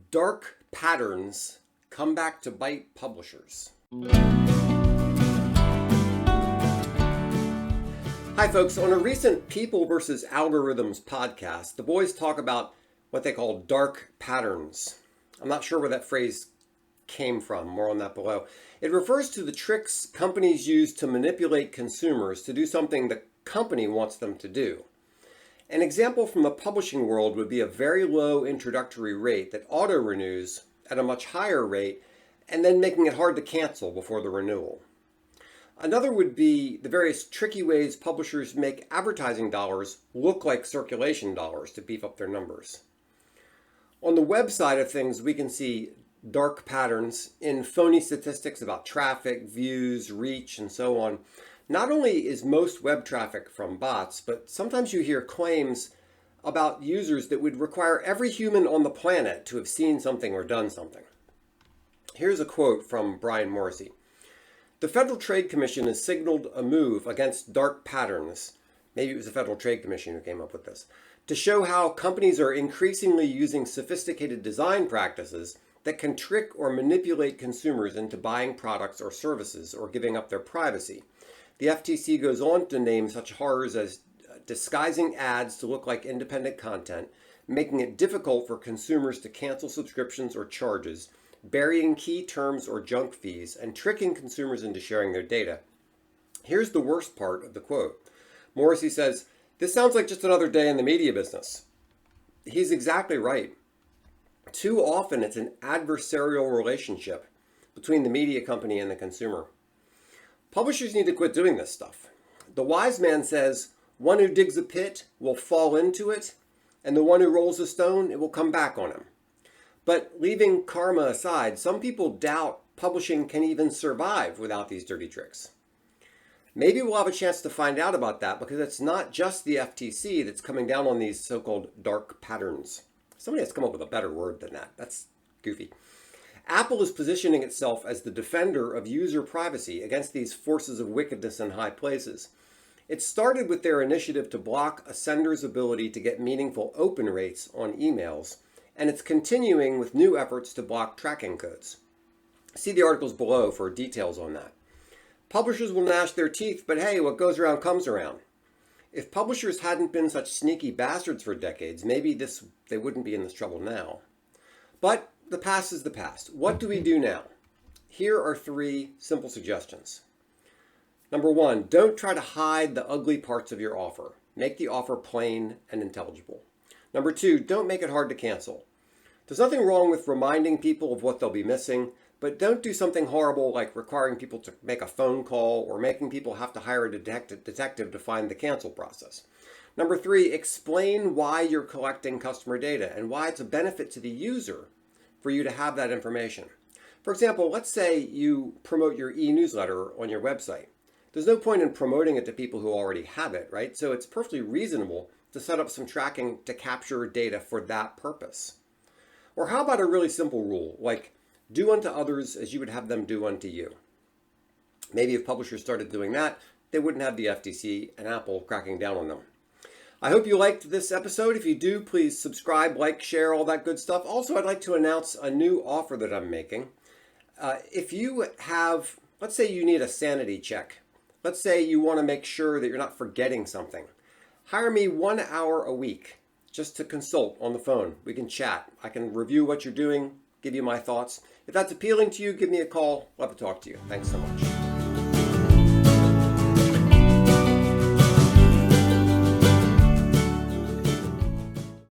Dark patterns come back to bite publishers. Hi folks, on a recent People versus Algorithms podcast, the boys talk about what they call dark patterns. I'm not sure where that phrase came from, more on that below. It refers to the tricks companies use to manipulate consumers to do something the company wants them to do. An example from the publishing world would be a very low introductory rate that auto-renews at a much higher rate and then making it hard to cancel before the renewal. Another would be the various tricky ways publishers make advertising dollars look like circulation dollars to beef up their numbers. On the web side of things, we can see dark patterns in phony statistics about traffic, views, reach, and so on. Not only is most web traffic from bots, but sometimes you hear claims about users that would require every human on the planet to have seen something or done something. Here's a quote from Brian Morrissey. The Federal Trade Commission has signaled a move against dark patterns, maybe it was the Federal Trade Commission who came up with this, to show how companies are increasingly using sophisticated design practices that can trick or manipulate consumers into buying products or services or giving up their privacy. The FTC goes on to name such horrors as disguising ads to look like independent content, making it difficult for consumers to cancel subscriptions or charges, burying key terms or junk fees, and tricking consumers into sharing their data. Here's the worst part of the quote. Morrissey says, "This sounds like just another day in the media business." He's exactly right. Too often it's an adversarial relationship between the media company and the consumer. Publishers need to quit doing this stuff. The wise man says, one who digs a pit will fall into it, and the one who rolls a stone, it will come back on him. But leaving karma aside, some people doubt publishing can even survive without these dirty tricks. Maybe we'll have a chance to find out about that because it's not just the FTC that's coming down on these so-called dark patterns. Somebody has come up with a better word than that. That's goofy. Apple is positioning itself as the defender of user privacy against these forces of wickedness in high places. It started with their initiative to block a sender's ability to get meaningful open rates on emails, and it's continuing with new efforts to block tracking codes. See the articles below for details on that. Publishers will gnash their teeth, but hey, what goes around comes around. If publishers hadn't been such sneaky bastards for decades, maybe they wouldn't be in this trouble now. But the past is the past. What do we do now? Here are 3 simple suggestions. Number 1, don't try to hide the ugly parts of your offer. Make the offer plain and intelligible. Number 2, don't make it hard to cancel. There's nothing wrong with reminding people of what they'll be missing, but don't do something horrible like requiring people to make a phone call or making people have to hire a detective to find the cancel process. Number 3, explain why you're collecting customer data and why it's a benefit to the user for you to have that information. For example, let's say you promote your e-newsletter on your website. There's no point in promoting it to people who already have it, right? So it's perfectly reasonable to set up some tracking to capture data for that purpose. Or how about a really simple rule, like do unto others as you would have them do unto you? Maybe if publishers started doing that, they wouldn't have the FTC and Apple cracking down on them. I hope you liked this episode. If you do, please subscribe, like, share, all that good stuff. Also, I'd like to announce a new offer that I'm making. If you have, let's say you need a sanity check. Let's say you want to make sure that you're not forgetting something. Hire me 1 hour a week just to consult on the phone. We can chat. I can review what you're doing, give you my thoughts. If that's appealing to you, give me a call. Love to talk to you. Thanks so much.